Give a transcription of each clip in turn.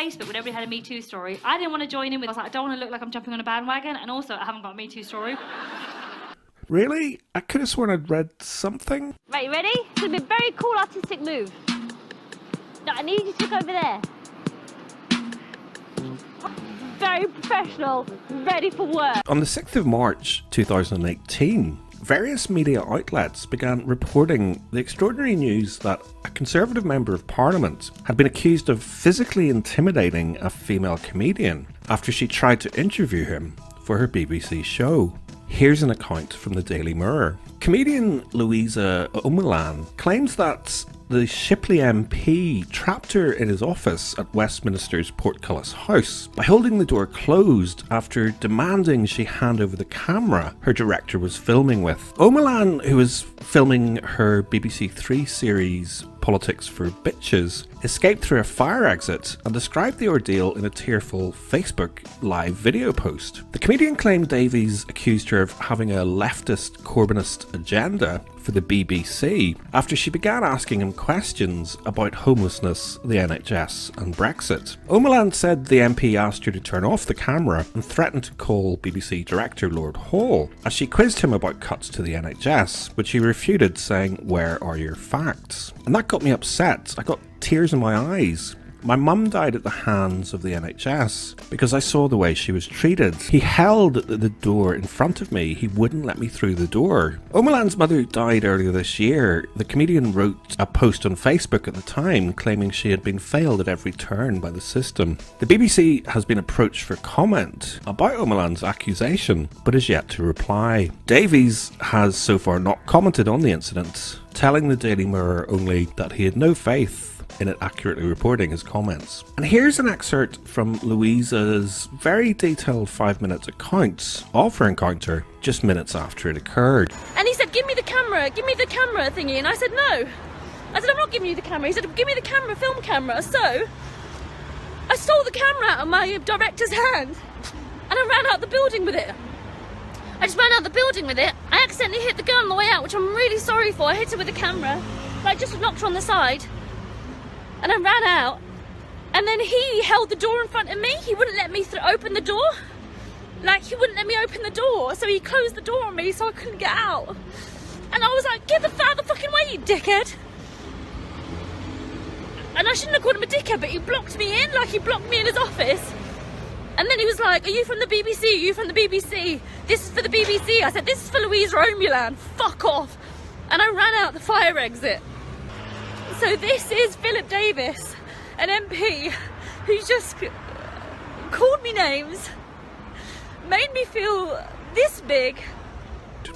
Facebook when everybody had a Me Too story. I didn't want to join in with it. I was like, I don't want to look like I'm jumping on a bandwagon, and also I haven't got a Me Too story. Really? I could have sworn I'd read something. Right, you ready? It's going to be a very cool artistic move. No, I need you to look over there. Very professional, ready for work. On the 6th of March 2018, various media outlets began reporting the extraordinary news that a Conservative Member of Parliament had been accused of physically intimidating a female comedian after she tried to interview him for her BBC show. Here's an account from the Daily Mirror. Comedian Louisa Omielan claims that the Shipley MP trapped her in his office at Westminster's Portcullis House by holding the door closed after demanding she hand over the camera her director was filming with. Omielan, who was filming her BBC Three series Politics for Bitches, escaped through a fire exit and described the ordeal in a tearful Facebook live video post. The comedian claimed Davies accused her of having a leftist Corbynist agenda for the BBC after she began asking him questions about homelessness, the NHS and Brexit. Omielan said the MP asked her to turn off the camera and threatened to call BBC director Lord Hall as she quizzed him about cuts to the NHS, which he refuted, saying, "Where are your facts?" And that got me upset. I got tears in my eyes. My mum died at the hands of the NHS because I saw the way she was treated. He held the door in front of me. He wouldn't let me through the door. Omielan's mother died earlier this year. The comedian wrote a post on Facebook at the time claiming she had been failed at every turn by the system. The BBC has been approached for comment about Omielan's accusation, but is yet to reply. Davies has so far not commented on the incident, telling the Daily Mirror only that he had no faith in it accurately reporting his comments. And here's an excerpt from Louisa's very detailed 5-minute account of her encounter just minutes after it occurred. And he said, give me the camera thingy. And I said, no. I said, I'm not giving you the camera. He said, give me the camera, film camera. So I stole the camera out of my director's hand and I ran out the building with it. I just ran out the building with it. I accidentally hit the girl on the way out, which I'm really sorry for. I hit her with the camera. But I just knocked her on the side. And I ran out, and then he held the door in front of me. He wouldn't let me open the door. Like, he wouldn't let me open the door, so he closed the door on me so I couldn't get out. And I was like, get out the fucking way, you dickhead. And I shouldn't have called him a dickhead, but he blocked me in, like he blocked me in his office. And then he was like, are you from the BBC? Are you from the BBC? This is for the BBC. I said, this is for Louisa Omielan. Fuck off. And I ran out the fire exit. So this is Philip Davies, an MP, who just called me names, made me feel this big.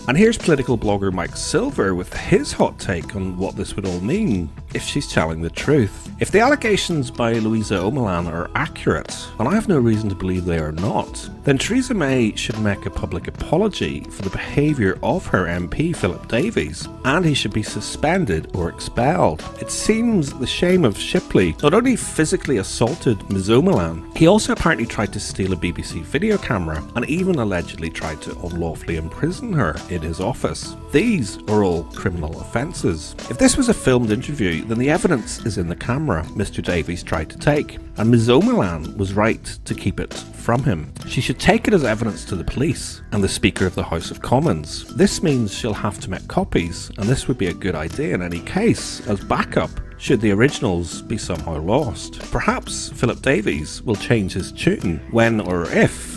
And here's political blogger Mike Silver with his hot take on what this would all mean if she's telling the truth. If the allegations by Louisa Omielan are accurate, and I have no reason to believe they are not, then Theresa May should make a public apology for the behaviour of her MP Philip Davies, and he should be suspended or expelled. It seems the shame of Shipley not only physically assaulted Ms Omielan, he also apparently tried to steal a BBC video camera and even allegedly tried to unlawfully imprison her in his office. These are all criminal offences. If this was a filmed interview, then the evidence is in the camera Mr Davies tried to take, and Ms Omielan was right to keep it from him. She should take it as evidence to the police and the Speaker of the House of Commons. This means she'll have to make copies, and this would be a good idea in any case, as backup should the originals be somehow lost. Perhaps Philip Davies will change his tune when or if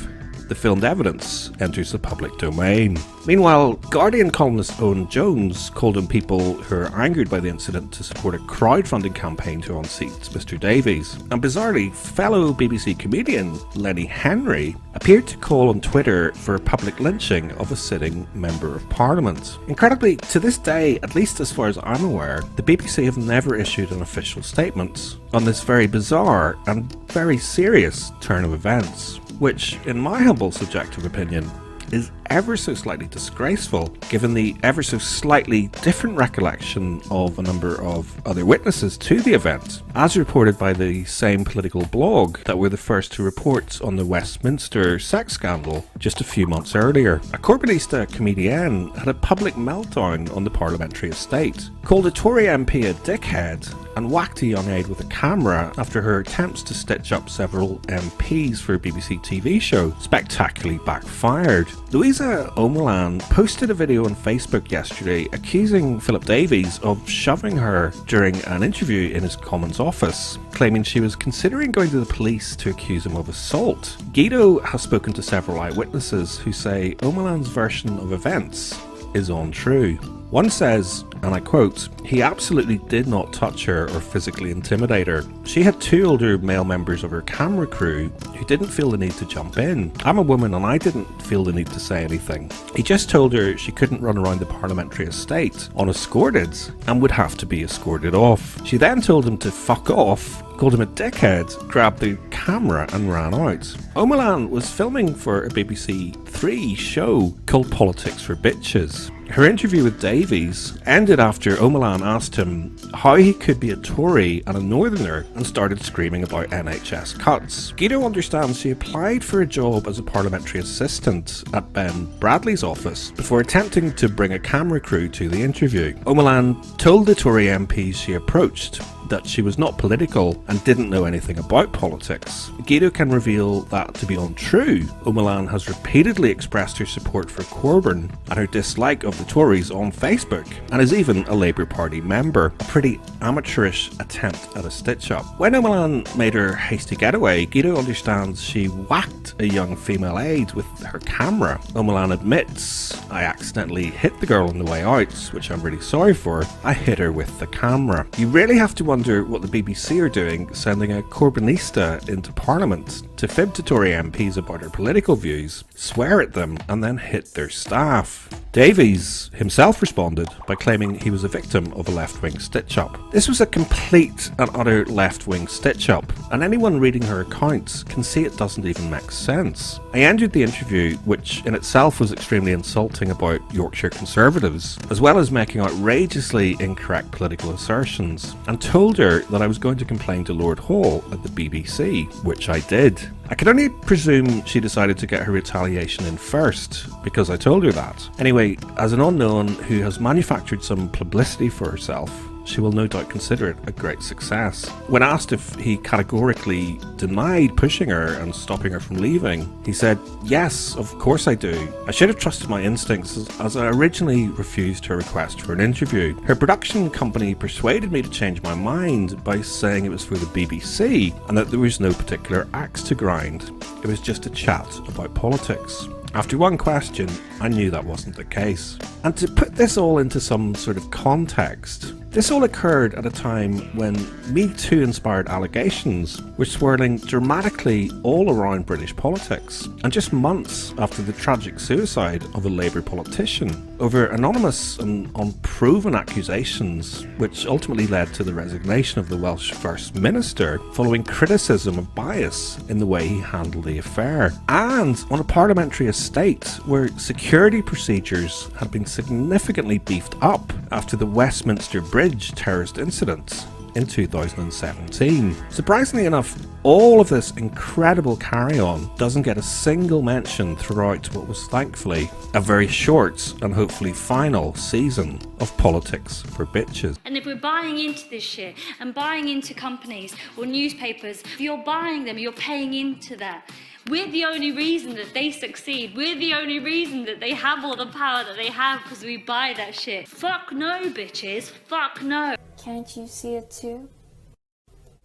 the filmed evidence enters the public domain. Meanwhile, Guardian columnist Owen Jones called on people who are angered by the incident to support a crowdfunding campaign to unseat Mr Davies. And bizarrely, fellow BBC comedian Lenny Henry appeared to call on Twitter for a public lynching of a sitting Member of Parliament. Incredibly, to this day, at least as far as I'm aware, the BBC have never issued an official statement on this very bizarre and very serious turn of events, which, in my humble subjective opinion, is ever so slightly disgraceful, given the ever so slightly different recollection of a number of other witnesses to the event, as reported by the same political blog that were the first to report on the Westminster sex scandal just a few months earlier. A Corbynista comedienne had a public meltdown on the parliamentary estate, called a Tory MP a dickhead, and whacked a young aide with a camera after her attempts to stitch up several MPs for a BBC TV show spectacularly backfired. Louisa Omielan posted a video on Facebook yesterday accusing Philip Davies of shoving her during an interview in his Commons office, claiming she was considering going to the police to accuse him of assault. Guido has spoken to several eyewitnesses who say Omielan's version of events is untrue. One says, and I quote, "He absolutely did not touch her or physically intimidate her. She had two older male members of her camera crew who didn't feel the need to jump in. I'm a woman and I didn't feel the need to say anything. He just told her she couldn't run around the parliamentary estate unescorted and would have to be escorted off. She then told him to fuck off, called him a dickhead, grabbed the camera and ran out." Omielan was filming for a BBC 3 show called Politics for Bitches. Her interview with Davies ended after Omielan asked him how he could be a Tory and a Northerner and started screaming about NHS cuts. Guido understands she applied for a job as a parliamentary assistant at Ben Bradley's office before attempting to bring a camera crew to the interview. Omielan told the Tory MPs she approached that she was not political and didn't know anything about politics. Guido can reveal that to be untrue. Omielan has repeatedly expressed her support for Corbyn and her dislike of the Tories on Facebook, and is even a Labour Party member. A pretty amateurish attempt at a stitch-up. When Omielan made her hasty getaway, Guido understands she whacked a young female aide with her camera. Omielan admits, "I accidentally hit the girl on the way out, which I'm really sorry for. I hit her with the camera." You really have to wonder what the BBC are doing, sending a Corbynista into Parliament to fib to Tory MPs about her political views, swear at them, and then hit their staff. Davies himself responded by claiming he was a victim of a left-wing stitch-up. This was a complete and utter left-wing stitch-up, and anyone reading her accounts can see it doesn't even make sense. I ended the interview, which in itself was extremely insulting about Yorkshire Conservatives, as well as making outrageously incorrect political assertions, and told her that I was going to complain to Lord Hall at the BBC, which I did. I can only presume she decided to get her retaliation in first, because I told her that. Anyway, as an unknown who has manufactured some publicity for herself, she will no doubt consider it a great success. When asked if he categorically denied pushing her and stopping her from leaving, he said, "Yes, of course I do. I should have trusted my instincts as I originally refused her request for an interview. Her production company persuaded me to change my mind by saying it was for the BBC and that there was no particular axe to grind. It was just a chat about politics." After one question, I knew that wasn't the case. And to put this all into some sort of context, this all occurred at a time when Me Too inspired allegations were swirling dramatically all around British politics, and just months after the tragic suicide of a Labour politician over anonymous and unproven accusations, which ultimately led to the resignation of the Welsh First Minister following criticism of bias in the way he handled the affair, and on a parliamentary estate where security procedures had been significantly beefed up after the Westminster Bridge terrorist incident in 2017. Surprisingly enough, all of this incredible carry-on doesn't get a single mention throughout what was thankfully a very short and hopefully final season of Politics for Bitches. And if we're buying into this shit and buying into companies or newspapers, if you're buying them, you're paying into that. We're the only reason that they succeed. We're the only reason that they have all the power that they have, because we buy that shit. Fuck no, bitches. Fuck no. Can't you see it too?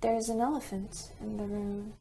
There's an elephant in the room.